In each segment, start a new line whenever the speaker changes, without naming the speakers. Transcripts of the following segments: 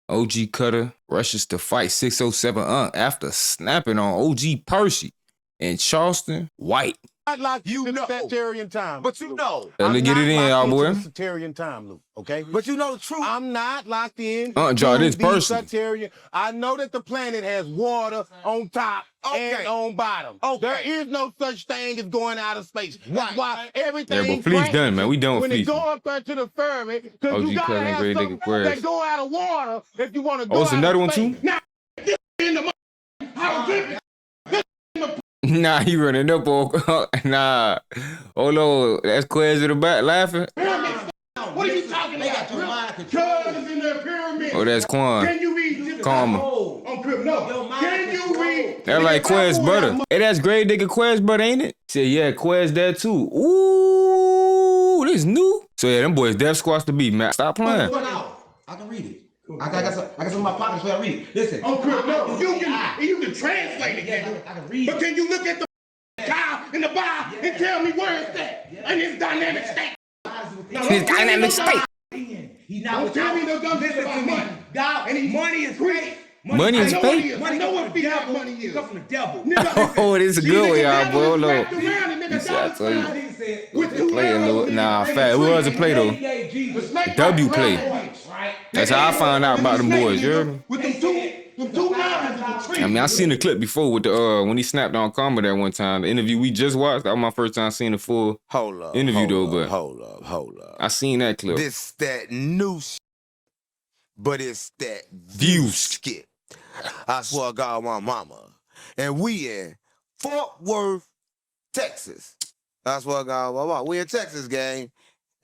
OG Cutter rushes to fight 607 after snapping on OG Percy and Charleston White.
Not locked into the sectarian time.
But you know.
Let's get it in, y'all boy.
Sectarian time, Luke, okay?
But you know the truth.
I'm not locked in
Draw this person.
sectarian. I know that the planet has water on top and on bottom. There is no such thing as going out of space. That's why everything.
Yeah, but Fleece done, man. We done with
when
Fleece.
When it go up there to the firmament, because you gotta have something that go out of water if you want to go out of space.
Oh, it's another one too?
Now, this in the
Nah, he running up on. Nah. Oh, no. That's Quez in the back laughing.
What are you talking about? Cuz in the pyramid.
Oh, that's Quan.
Can you read
Karma.
On crib? No. Can you read?
That's like Quez brother. Hey, that's Grave Digger Quez brother, ain't it? Said, yeah, Quez there too. Ooh, this new. So, yeah, them boys death squats to beat, man. Stop playing.
I can read it. I got some in my pockets where I read it. Listen.
On crib, no. You can translate it.
I can read it.
But can you look at the cow in the bar and tell me where it's at? In this dynamic state.
His dynamic state.
He's not
tell me no dumb shit about money.
God, money is fake.
Money is fake?
I know what feedback money is.
Come from the devil.
Oh, this is a good one, y'all, boy. Hold on.
Play
a little. Nah, fat. It was a play, though. W play. That's how I found out about them boys, you heard me? I mean, I seen the clip before with the when he snapped on Karma that one time. The interview we just watched, that was my first time seeing the full interview, though. But
hold up.
I seen that clip.
This that new shit, but it's that
view
skit. I swear to God, my mama. And we in Fort Worth, Texas. I swear to God, my mama. We in Texas, gang.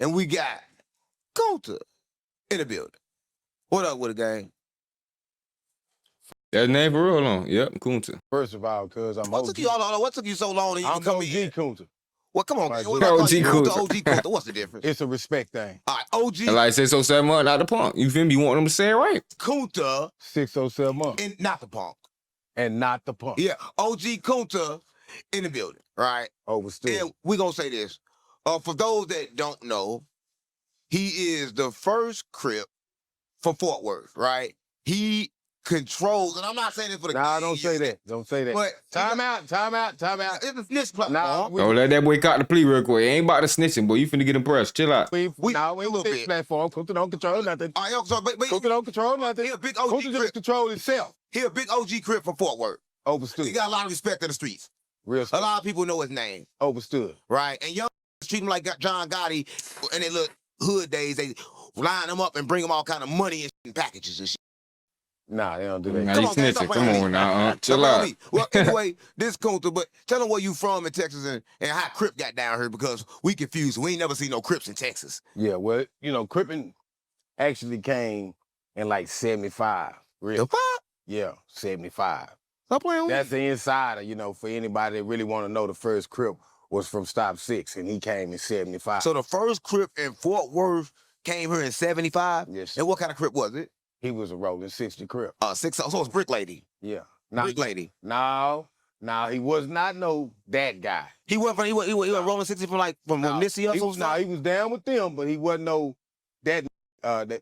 And we got Kunta in the building. What up with the gang?
That name for real long. Yep, Kunta.
First of all, cuz I'm
What took you so long to even come in?
I'm OG Kunta.
Well, come on, man.
OG Kunta.
OG Kunta. What's the difference?
It's a respect thing.
All right, OG.
Like 607 month, not the punk. You feel me? You want them to say it right.
Kunta.
607 month.
And not the punk.
And not the punk.
Yeah, OG Kunta in the building, right?
Overstood.
And we're going to say this. For those that don't know, he is the first Crip from Fort Worth, right? He controls, and I'm not saying this for the
Nah, don't say that. Don't say that. But time out.
It's a snitch platform.
Don't let that boy caught the plea real quick. It ain't about the snitching, boy. You finna get impressed. Chill out.
We a little bit. Platform. Kunta don't control nothing.
All right, so, but
Kunta don't control nothing.
He a big OG
Kunta just control himself.
He a big OG Crip from Fort Worth.
Overstood.
He got a lot of respect in the streets.
Real
A lot of people know his name.
Overstood.
Right? And young treat him like John Gotti in their little hood days. They line him up and bring him all kind of money and packages and shit.
Nah, they don't do that.
Nah, you snitching. Come on now. Chill out.
Well, anyway, this Kunta, but tell them where you from in Texas and how Crip got down here, because we confused. We ain't never seen no Crips in Texas.
Yeah, well, Crippin' actually came in like 75.
The fuck?
Yeah, 75.
Stop playing with me.
That's the insider, for anybody that really want to know. The first Crip was from Stop 6, and he came in 75.
So the first Crip in Fort Worth came here in 75?
Yes.
And what kind of Crip was it?
He was a rolling 60 Crip.
60. So it's Brick Lady.
Yeah.
Brick Lady.
No, he was not that guy.
He went rolling 60 from Nissy Hustle?
No, he was down with them, but he wasn't that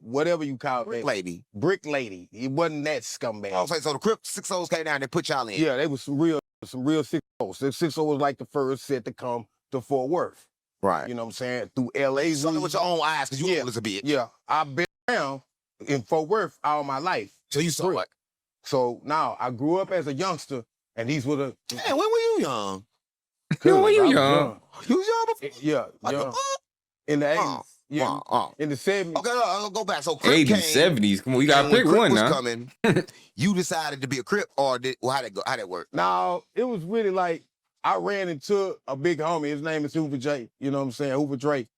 whatever you call it.
Brick Lady.
Brick Lady. He wasn't that scumbag.
Oh, so the Crip 6-0s came down and they put y'all in.
Yeah, they was some real 6-0s. The 6-0 was like the first set to come to Fort Worth.
Right.
You know what I'm saying? Through L.A.
So with your own eyes, because you old as a bitch.
Yeah, I've been around in Fort Worth all my life.
So you saw it.
So now I grew up as a youngster, and these were the.
Man, when were you young?
When were you young?
You was young before?
Yeah, young. In the 80s. Yeah. In the 70s.
Okay, I'll go back. So Crip
80s, 70s. Come on, you gotta pick one now.
Coming, you decided to be a Crip, or how'd it go? How'd it work?
Now, it was really like I ran into a big homie. His name is Hoover J. You know what I'm saying? Hoover Drake.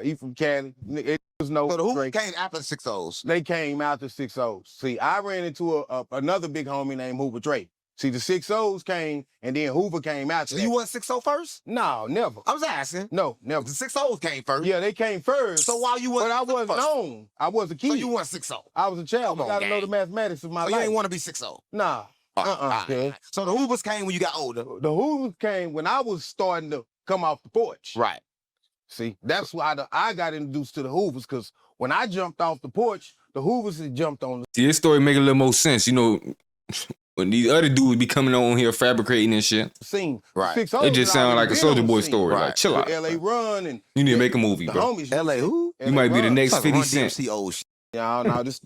He from Cali. It was no.
So the Hoover
Drake.
came after the 6-0s.
They came after 6-0s. See, I ran into another big homie named Hoover Drake. See, the 6-0s came, and then Hoover came after.
So you wasn't 6-0 first?
No, never.
I was asking.
No, never.
The 6-0s came first.
Yeah, they came first.
So while you wasn't,
but I wasn't known. I was a kid.
So you wasn't 6-0.
I was a child. You gotta know the mathematics of my life.
So you ain't want to be 6-0.
Nah.
Right. So the Hoovers came when you got older.
The Hoovers came when I was starting to come off the porch.
Right.
See, that's why I got introduced to the Hoovers, because when I jumped off the porch, The Hoovers had jumped on
See, this story make a little more sense. You know, when these other dudes be coming on here fabricating and shit,
the scene.
Right.
it just sound like a Soulja Boy story.
Right.
Like, chill out.
LA Run and
You need to make a movie,
the
bro.
homies.
LA who?
You might be the next
Like
50
Run
Cent.
DMC old shit.
Yeah, no, this.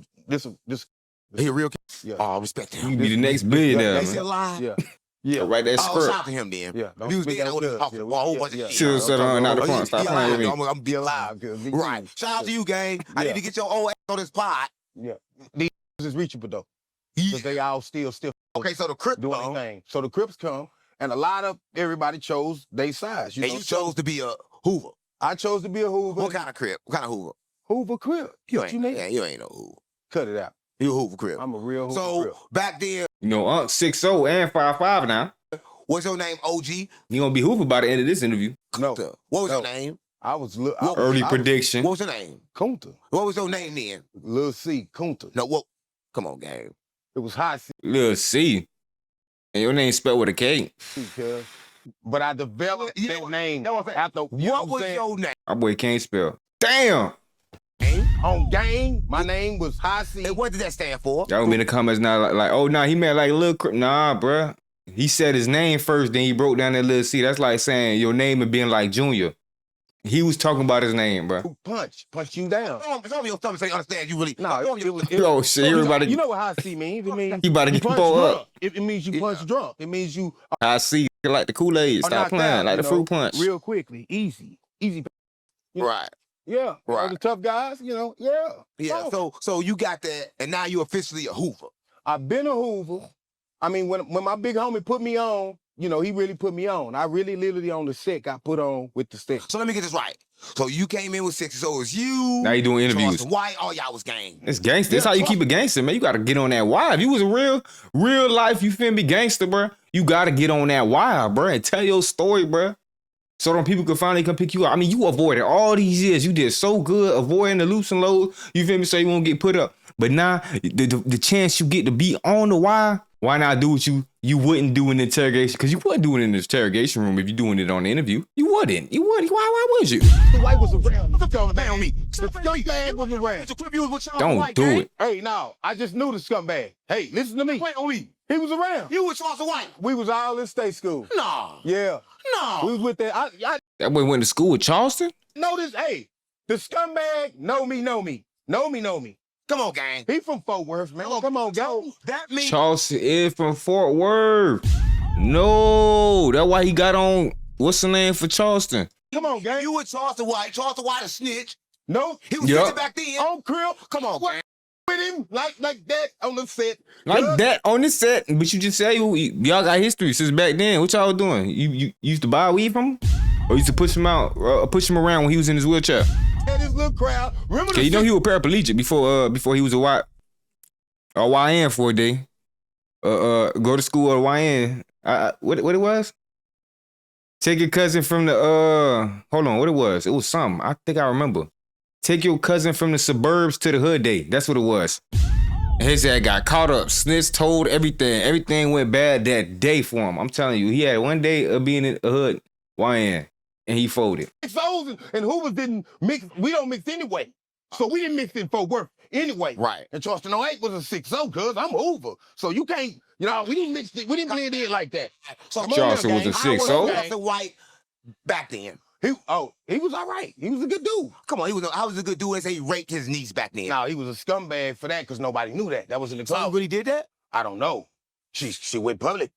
He a real kid.
Yeah.
Oh, respect
You
him.
can be the next billionaire,
They still
man.
alive?
Yeah. Yeah.
Write that
Oh, shout
script.
out to him then.
Yeah.
If he was
speak
there, I
out
would have
good.
talked
Yeah,
a whole bunch of
yeah,
shit.
Should've said, not the
Oh,
front. Stop playing with me.
I'm gonna be alive. Right. Shout out to you, gang. I need to get your old ass on this pod.
Yeah. These is reachable though. Because they all still
Okay, so the Crips
doing their thing. So the Crips come, and a lot of everybody chose their size.
And you chose to be a Hoover.
I chose to be a Hoover.
What kind of Crip? What kind of Hoover?
Hoover Crip.
You
What
ain't,
you need?
yeah, you ain't no Hoover.
Cut it out.
You a Hoover Crip.
I'm a real Hoover
So
Crip.
back then,
You know, 6'0" and 5'5" now.
what's your name, OG?
You gonna be Hoover by the end of this interview.
No.
Kunta. What was
No.
your name?
I was
Early prediction.
What was your name?
Kunta.
What was your name then?
Lil C. Kunta.
No, what? Come on, gang.
It was high C.
Lil C. And your name spelled with a K.
Cuz. But I developed
You know
that
what-
name
know what I'm saying?
after
What was your name?
My boy can't spell. Damn.
on game. My name was High C.
And what did that stand for?
Y'all be in the comments now like, oh, nah, he meant like Lil Crip. Nah, bruh. He said his name first, then he broke down that Lil C. That's like saying your name and being like Junior. He was talking about his name, bruh.
Punch you down.
It's on your stomach so you understand you really.
No, it was.
Oh, shit, everybody.
You know what High C means? It means
He about to
you
get
punch
pulled
drunk.
up.
It means you punch drunk. It means you
I see. Like the Kool-Aid.
are
Stop
knocked
playing.
out,
Like
you
the
know,
fruit punch.
real quickly, easy. You know,
Right.
Yeah,
Right.
The tough guys, yeah.
Yeah. So you got that, and now you're officially a Hoover.
I've been a Hoover. I mean, when my big homie put me on, you know, he really put me on. I really literally on the set got put on with the stick.
So let me get this right. So you came in with 60. So it was you.
Now you doing interviews.
Charleston White. All y'all was gang.
It's gangster. That's how you keep it gangster, man. You gotta get on that wire. If you was a real life, you feel me, gangster, bro. You gotta get on that wire, bro, and tell your story, bro. So them people could finally come pick you up. I mean, you avoided all these years. You did so good avoiding the loops and loads. You feel me? So you won't get put up. But now, the chance you get to be on the wire, why not do what you wouldn't do in the interrogation? Because you wouldn't do it in the interrogation room if you're doing it on the interview. You wouldn't. Why would you?
The white was around. The scumbag was around.
Don't do it.
Hey, no, I just knew the scumbag. Hey, listen to me.
Wait on me.
He was around.
You was Charleston White.
We was all in state school.
No.
Yeah. We
No.
was with that. I
That boy went to school with Charleston?
know this. Hey, the scumbag know me.
Come on, gang.
He from Fort Worth, man. Come on, go.
That means
Charleston is from Fort Worth. No, that's why he got on, what's the name for Charleston?
Come on, gang.
you with Charleston White. Charleston White a snitch.
No,
He was
Yup.
snitching back then.
on crib.
Come on, gang.
With him like that on the set.
Like that on the set, but you just say y'all got history since back then. What y'all doing? You used to buy weed from him, or used to push him out, push him around when he was in his wheelchair?
Had this little crowd. Remember
Okay, you know he was paraplegic before he was a YN for a day. Go to school at YN. What it was? Take your cousin from the hold on, what it was? It was something. I think I remember. Take your cousin from the suburbs to the hood day. That's what it was. And his dad got caught up, snitched, told everything. Everything went bad that day for him. I'm telling you, he had one day of being in a hood YN, and he folded.
Souls and Hoovers didn't mix. We don't mix anyway. So we didn't mix in Fort Worth anyway.
Right.
And Charleston 08 was a 6-0, cuz I'm Hoover. So you can't, we didn't mix it. We didn't blend in like that.
So
Come on
Charleston
now,
was a
gang.
I was
6-0?
Charleston White back then.
He was all right. He was a good dude.
Come on, I was a good dude. They say he raped his niece back then.
No, he was a scumbag for that because nobody knew that. That was in the
So he
closet.
really did that?
I don't know. She went public.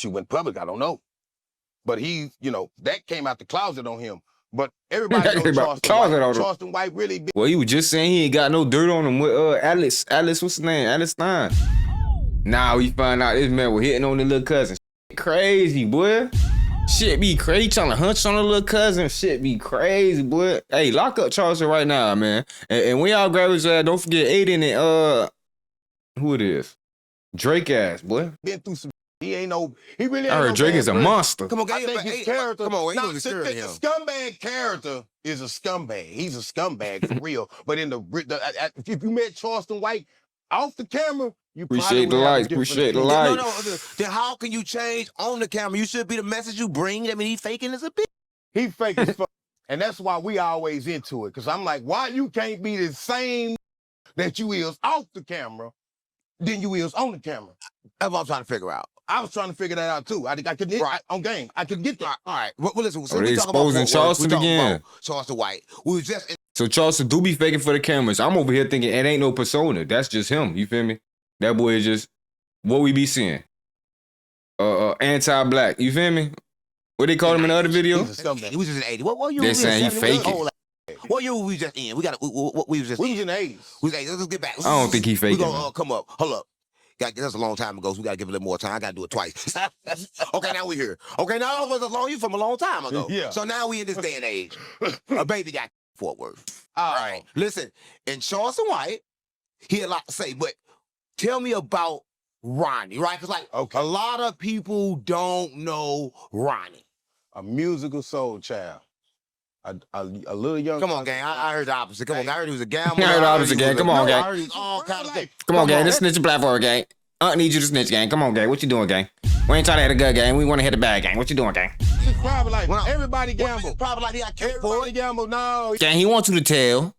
I don't know. But he, that came out the closet on him. But everybody
That
knows
came out the
Charleston
closet
White.
on him.
Charleston White really big.
Well, he was just saying he ain't got no dirt on him with Alice, what's his name? Alice Stein. Now we find out this man was hitting on the little cousin. Crazy, boy. Shit be crazy. Trying to hunch on the little cousin. Shit be crazy, boy. Hey, lock up Charleston right now, man. And when y'all grab his ass, don't forget Aiden and who it is? Drake ass, boy.
Been through some. He ain't no. He really.
I
Ain't
heard
no
Drake
bad
is a
person.
monster.
Come on,
I think his character.
Come on, ain't no
the
scaring him.
scumbag character is a scumbag. He's a scumbag for real. But in if you met Charleston White off the camera, you
Appreciate the
probably would have a
lights.
different
Appreciate the
opinion.
lights.
No. Then how can you change on the camera? You should be the message you bring. I mean, he faking as a bitch.
He fake as fuck, and that's why we always into it. Cause I'm like, why you can't be the same that you is off the camera than you is on the camera.
That's what I'm trying to figure out.
I was trying to figure that out too. I couldn't on game. I couldn't get that.
All right. Well, listen.
They exposing Charleston again.
Charleston White. We was just
So Charleston do be faking for the cameras. I'm over here thinking it ain't no persona. That's just him. You feel me? That boy is just what we be seeing. Anti-black. You feel me? What they called him in the other video?
He was just in the 80s. What year?
They saying he faking.
What year we just in? What we was just.
We was in the 80s.
We was 80s. Let's get back.
I don't think he faking.
We gonna come up. Hold up. That's a long time ago, so we gotta give it a little more time. I gotta do it twice. Okay, now we here. Okay, now it was you from a long time ago.
Yeah.
So now we in this day and age. A baby got Fort Worth. All right. Listen, in Charleston White, he had a lot to say, but tell me about Ronnie, right? Because a lot of people don't know Ronnie.
A musical soul child. A little young.
Come on, gang. I heard the opposite. Come on, I heard he was a gambler.
I heard the opposite, gang. Come on, gang.
I heard he was all kinds of things.
Come on, gang. This snitching platform, gang. I need you to snitch, gang. Come on, gang. What you doing, gang? We ain't trying to hit a good gang. We want to hit a bad gang. What you doing, gang?
It's probably like everybody gamble.
Probably like he got killed for
Everybody
it.
gamble. No,
Gang, he wants you to tell.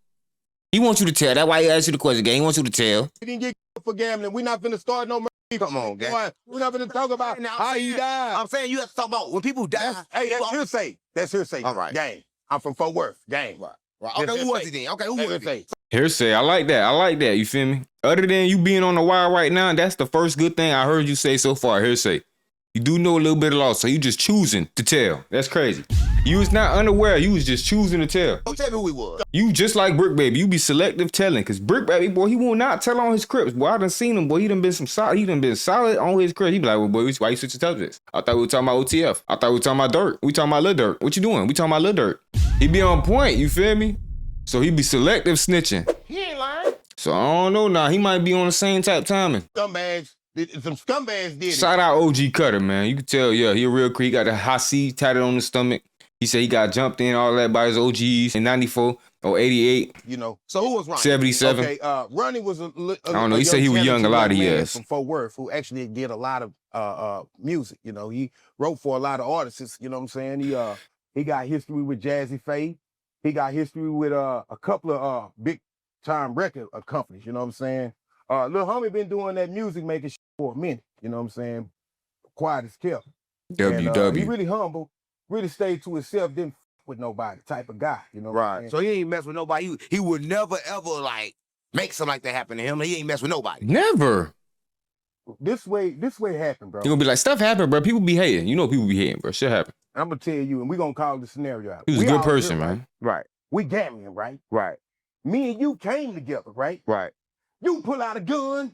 He wants you to tell. That's why he asked you the question, gang. He wants you to tell.
he didn't get for gambling. We not finna start no.
Come on, gang.
We're not finna talk about how he died.
I'm saying you have to talk about when people die.
That's hearsay. That's hearsay.
All right.
Gang. I'm from Fort Worth. Gang.
Right. Okay, who was he then? Okay, who was he?
Hearsay. I like that. You feel me? Other than you being on the wire right now, that's the first good thing I heard you say so far. Hearsay. You do know a little bit of law, so you just choosing to tell. That's crazy. You was not unaware. You was just choosing to tell.
Don't tell me who he was.
You just like Brick Baby. You be selective telling, cause Brick Baby, boy, he will not tell on his Crips. Boy, I done seen him. Boy, he done been solid on his Crips. He be like, well, boy, why you switch the subjects? I thought we were talking about OTF. I thought we were talking about Dirt. We talking about Lil Dirt. What you doing? We talking about Lil Dirt. He be on point. You feel me? So he be selective snitching.
He ain't lying.
So I don't know now. He might be on the same type timing.
Scumbags. Some scumbags did it.
Shout out OG Cutter, man. You can tell, yeah, he a real creep. He got the hot C tatted on his stomach. He said he got jumped in, all that by his OGs in 94 or 88.
You know. So who was Ronnie?
77.
Okay, Ronnie was I
don't know. He said he was young a lot of years.
From Fort Worth, who actually did a lot of music. You know, he wrote for a lot of artists. You know what I'm saying? He got history with Jazzy Faye. He got history with a couple of big time record companies. You know what I'm saying? Lil homie been doing that music making shit for a minute. You know what I'm saying? Quiet as kept.
WW.
He really humble. Really stayed to himself. Didn't with nobody type of guy. You know what I'm saying?
So he ain't mess with nobody. He would never ever like make something like that happen to him. He ain't mess with nobody.
Never.
This way happened, bro.
He gonna be like, stuff happened, bro. People be hating. You know people be hating, bro. Shit happen.
I'm gonna tell you, and we're gonna call the scenario out.
He was a good person, man.
Right.
We gambling, right?
Right.
Me and you came together, right?
Right.
You pull out a gun.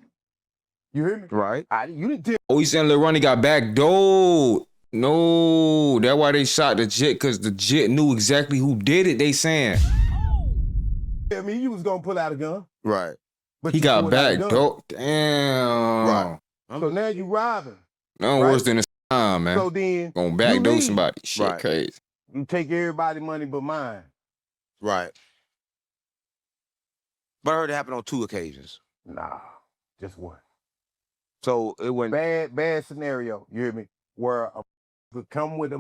You hear me?
Right.
You didn't tell.
Oh, he saying Lil Ronnie got backdoored. No, that's why they shot the Jit, because the Jit knew exactly who did it, they saying.
Me, you was gonna pull out a gun.
Right.
But
He got backdoored. Damn.
Right.
So now you robbing.
Nothing worse than a time, man.
So then
Gonna backdoor somebody. Shit
Right.
crazy.
you take everybody's money but mine.
Right. But I heard it happen on 2 occasions.
Nah, just one.
So it went
Bad scenario. You hear me? Where a could come with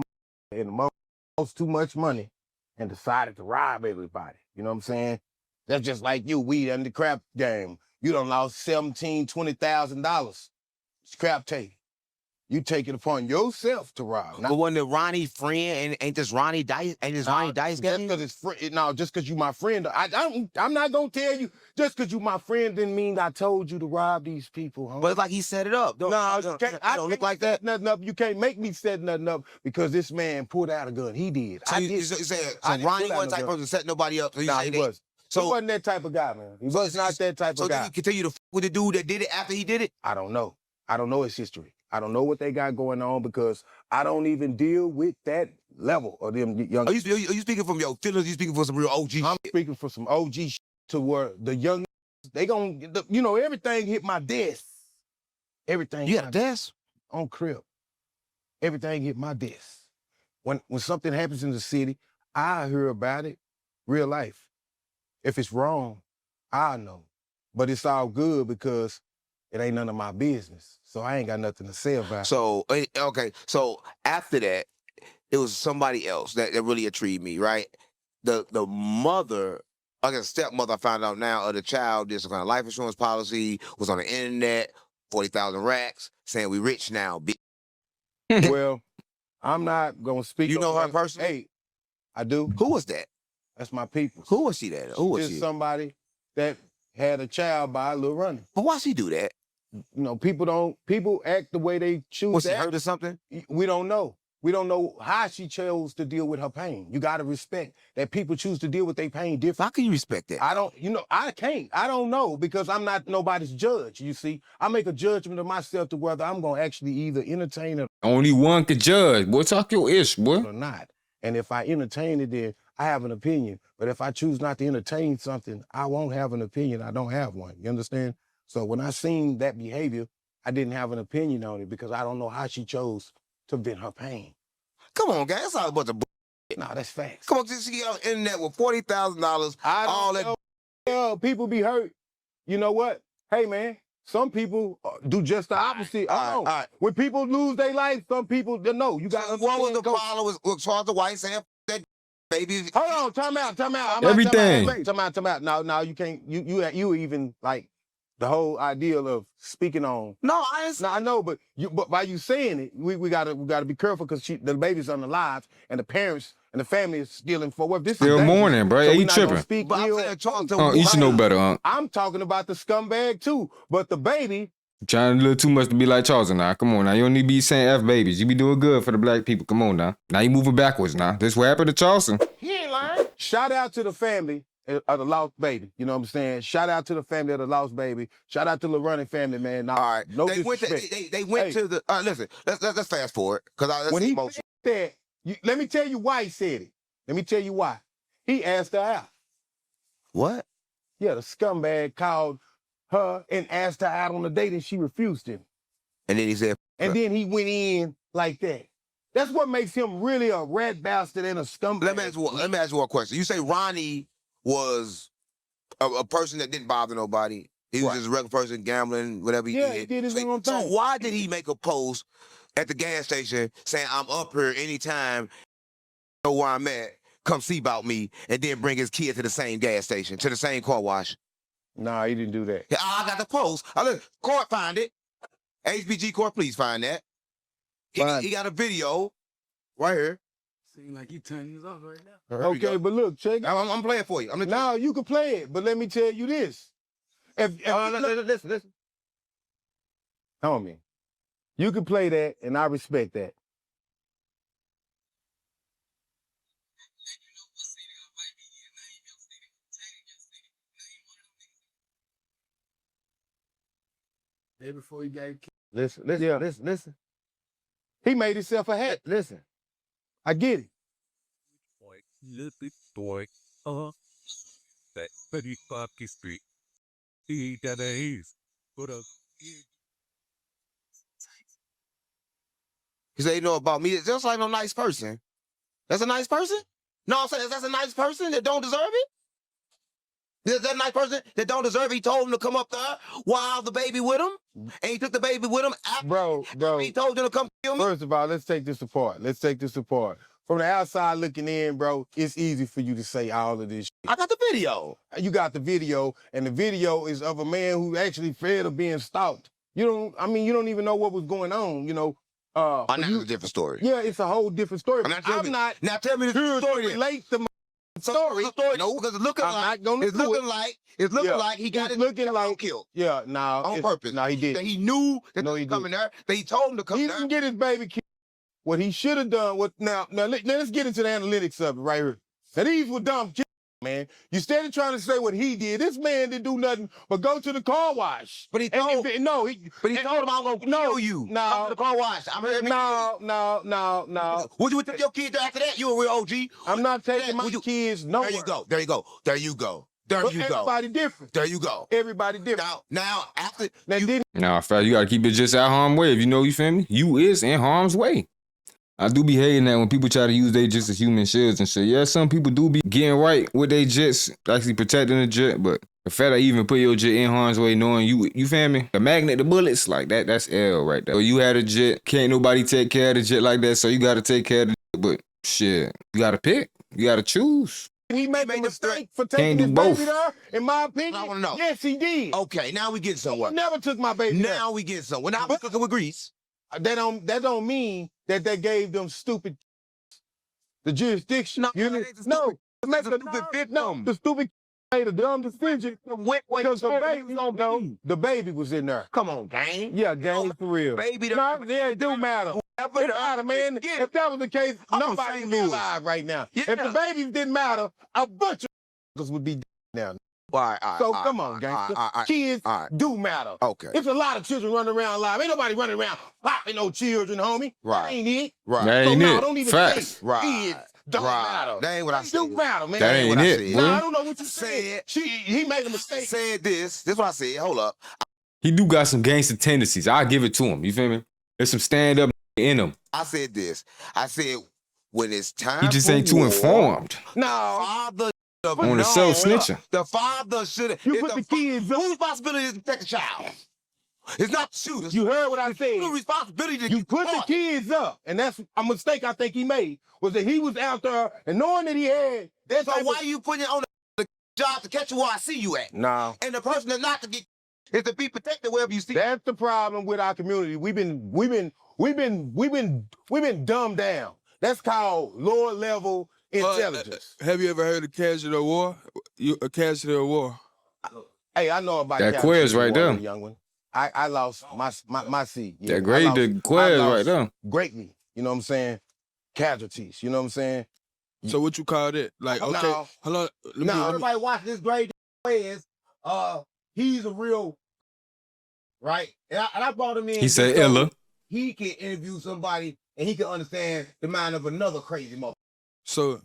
and most too much money and decided to rob everybody. You know what I'm saying? That's just like you, weed in the crap game. You done lost $17,000, $20,000. It's crap take. You take it upon yourself to rob.
But wasn't it Ronnie friend and ain't this Ronnie Dice? Ain't this Ronnie Dice
Just
game?
because it's friend. No, just because you my friend. I'm not gonna tell you. Just because you my friend didn't mean I told you to rob these people. Huh?
But it's like he set it up.
I
don't look like that.
Nothing up. You can't make me set nothing up because this man pulled out a gun. He did.
So you said Ronnie wasn't the type of person to set nobody up. So
Nah, he was.
So
he wasn't that type of guy, man. He was not that type of guy.
So did he continue to f with the dude that did it after he did it?
I don't know. I don't know his history. I don't know what they got going on because I don't even deal with that level of them young.
Are you speaking from your feelings? Are you speaking for some real OG
I'm
shit?
speaking for some OG shit to where the young, they gonna, everything hit my desk. Everything.
You got a desk?
On crib. Everything hit my desk. When something happens in the city, I hear about it, real life. If it's wrong, I know. But it's all good because it ain't none of my business. So I ain't got nothing to say about it.
So, okay. So after that, it was somebody else that really intrigued me, right? The mother I guess stepmother, I found out now of the child did some kind of life insurance policy, was on the internet, 40,000 racks, saying we rich now.
Well, I'm not gonna speak.
You know her
personally.
personally?
Hey, I do.
Who was that?
That's my people.
Who was she that? Who was
Just
she?
somebody that had a child by a little running.
But why she do that?
You know, people act the way they choose
Was
to
she
act.
hurt or something?
We don't know. We don't know how she chose to deal with her pain. You got to respect that people choose to deal with their pain different.
How can you respect that?
I can't. I don't know because I'm not nobody's judge, you see. I make a judgment of myself to whether I'm going to actually either entertain it
Only one could judge. Boy, talk your ish, boy.
or not. And if I entertain it, then I have an opinion. But if I choose not to entertain something, I won't have an opinion. I don't have one. You understand? So when I seen that behavior, I didn't have an opinion on it because I don't know how she chose to vent her pain.
Come on, guys. That's all about the
No, that's facts.
Come on, she got on the internet with $40,000.
I don't
all that.
know. Yeah, people be hurt. You know what? Hey, man, some people do just the opposite.
all right.
When people lose their life, some people don't know. You got
What was the followers? Charles the White saying that baby?
Hold on, time out.
Everything.
Time out. Now you can't. You even like the whole ideal of speaking on.
No, I ain't.
No, I know, but by you saying it, we gotta be careful because the baby's unalive and the parents and the family is still in Fort Worth. This
Still
is dangerous.
mourning, bro.
So
You
we not gonna
tripping.
speak
But I'm
ill.
saying Charles the
You should know better, huh?
I'm talking about the scumbag too, but the baby.
Trying a little too much to be like Charleston now. Come on now. You don't need to be saying F babies. You be doing good for the black people. Come on now. Now you moving backwards now. This what happened to Charleston.
He ain't lying. Shout out to the family of the lost baby. You know what I'm saying? Shout out to the family of the lost baby. Shout out to the running family, man. Now,
All right.
no
they went
disrespect.
they went to the. Listen, let's fast forward because
When he
emotional.
said that, let me tell you why he said it. Let me tell you why. He asked her out.
What?
Yeah, the scumbag called her and asked her out on a date and she refused him.
And then he said,
And then he went in like that. That's what makes him really a rat bastard and a scumbag.
Let me ask you one question. You say Ronnie was a person that didn't bother nobody. He was just a regular person gambling, whatever he did.
He did his
So,
own
so
thing.
why did he make a post at the gas station saying, I'm up here anytime, know where I'm at, come see about me, and then bring his kid to the same gas station, to the same car wash?
Nah, he didn't do that.
Yeah, I got the post. Look, court find it. HBG court, please find that. He got a video right here.
Seem like you turning this off right now.
Here we go.
Okay, but look, check it.
I'm playing for you.
Now you can play it, but let me tell you this.
Listen.
Homie, you can play that, and I respect that.
Day before you got killed.
Listen.
He made himself a hat.
Listen.
I get it.
Boy, that very cocky street. He that is. What up?
He said, you know about me, it's just like no nice person. That's a nice person? No, I'm saying that's a nice person that don't deserve it? Is that a nice person that don't deserve it? He told him to come up there while the baby with him, and he took the baby with him after
Bro.
he told him to come kill me.
First of all, let's take this apart. From the outside looking in, bro, it's easy for you to say all of this shit.
I got the video.
You got the video, and the video is of a man who actually feared of being stalked. You don't even know what was going on, you know.
Now it's a different story.
Yeah, it's a whole different story.
Now tell me the
here
story.
to
then.
relate the
story. No, because it's looking
I'm
like
not gonna
it's
do
looking
it.
like it's looking
Yeah,
like he got
it's
it
looking like
killed.
Yeah,
On purpose.
No, he did.
That he knew that
No,
he
he
was coming there. That he told him to come
He
there.
didn't get his baby killed. What he should have done was now let's get into the analytics of it right here. Now these were dumb shit, man. You started trying to say what he did. This man didn't do nothing but go to the car wash.
But he told
he
told him I'm gonna kill you.
No.
Come to the car wash.
No.
Would you take your kid after that? You a real OG.
I'm not taking my
Would you-
kids nowhere.
There you go.
Everybody different.
There you go.
Everybody different.
Now after
Now
you,
did
Nah, fast, you gotta keep it just out harm's way. If you know, you feel me? You is in harm's way. I do be hating that when people try to use they just as human shields and shit. Yeah, some people do be getting right with they jets, actually protecting the jet, but the fact that you even put your jet in harm's way knowing you feel me? The magnet, the bullets, like that's L right there. So you had a jet, can't nobody take care of the jet like that, so you gotta take care of the jet, but shit, you gotta pick, you gotta choose.
he made
made
a
the threat.
mistake for taking
Can't do
his
both.
baby there, in my opinion.
I wanna know.
Yes, he did.
Okay, now we get somewhere.
He never took my baby there.
Now we get somewhere. Now we cooking with grease.
That don't mean that they gave them stupid the jurisdiction.
No,
You
that
know-
ain't the
no,
stupid-
to make
the
the
stupid
no,
victim.
the stupid made a dumb decision because the baby
on
no, the baby was in there.
Come on, gang.
Yeah, gang, for real.
Baby,
No, yeah, it do matter. It matter, man. If that was the case, nobody would be alive right now.
Yeah.
If the babies didn't matter, a bunch of would be dead now.
All right,
So come on, gangster. Kids
all right.
do matter.
Okay.
It's a lot of children running around alive. Ain't nobody running around popping no children, homie.
Right.
That ain't it.
Right.
That
So
ain't
no,
it.
don't even
Facts.
say
Right.
kids don't
Right.
matter.
That ain't what I
They
said.
do matter, man.
That ain't
what I
it,
said.
boy.
Nah, I don't know what you
Said-
said. He made a mistake.
Said this. This is what I said. Hold up.
He do got some gangster tendencies. I'll give it to him. You feel me? There's some stand up in him.
I said this. I said when it's time.
He just
for
ain't too
war,
informed
No,
Father
on the self snitching.
The father should have.
you put the kids up.
Whose responsibility is to protect the child? It's not the shooter's.
You heard what I said.
Whose responsibility to
You
get
put the
caught?
kids up, and that's a mistake I think he made. Was that he was out there and knowing that he had that
So
type
why you putting it on the job to catch you where I see you at?
No.
And the person that's not to get is to be protected wherever you see.
That's the problem with our community. We've been dumbed down. That's called lower level intelligence.
Have you ever heard of casualty of war? A casualty of war.
Hey, I know about
That
casualty
quiz right
war,
there.
young one. I lost my seat. Yeah,
That grade
I
the
lost-
quiz
I lost
right there.
Greatly, you know what I'm saying? Casualties, you know what I'm saying?
So what you call that? Like, okay,
No.
hold on. Let me,
No.
let me-
Everybody watch this great quiz. He's a real, right? And I brought him in.
He said
just so
Ella.
He can interview somebody and he can understand the mind of another crazy mother.
so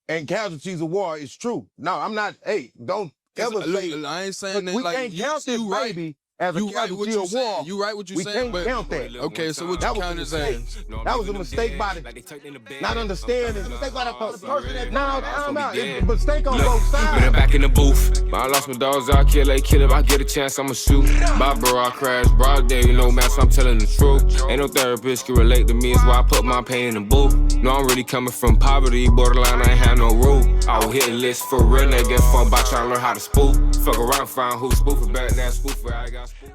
And casualties of war is true. No, I'm not. Hey, don't ever
look,
say.
I ain't saying
But
that.
we
Like,
can't count this
you right.
baby as a
You right what
casualty
you
of
saying.
war.
You right what you
We
saying.
can't
But
count that.
okay, so what
That
you
was a
count as
mistake.
saying?
That was a mistake by the not understanding.
Mistake by the person that
No, time out. It's a mistake on both
Been
sides.
back in the booth. I lost my dogs, I'll kill a kid. If I get a chance, I'ma shoot. Bye, bro, I crash. Broad day, you know, man, so I'm telling the truth. Ain't no therapist can relate to me, it's why I put my pain in the booth. No, I'm really coming from poverty, borderline, I ain't had no rule. I will hit a list for real, nigga, get fun by trying to learn how to spoof. Fuck around, find who spoofing back, that spoofer, I got spoof.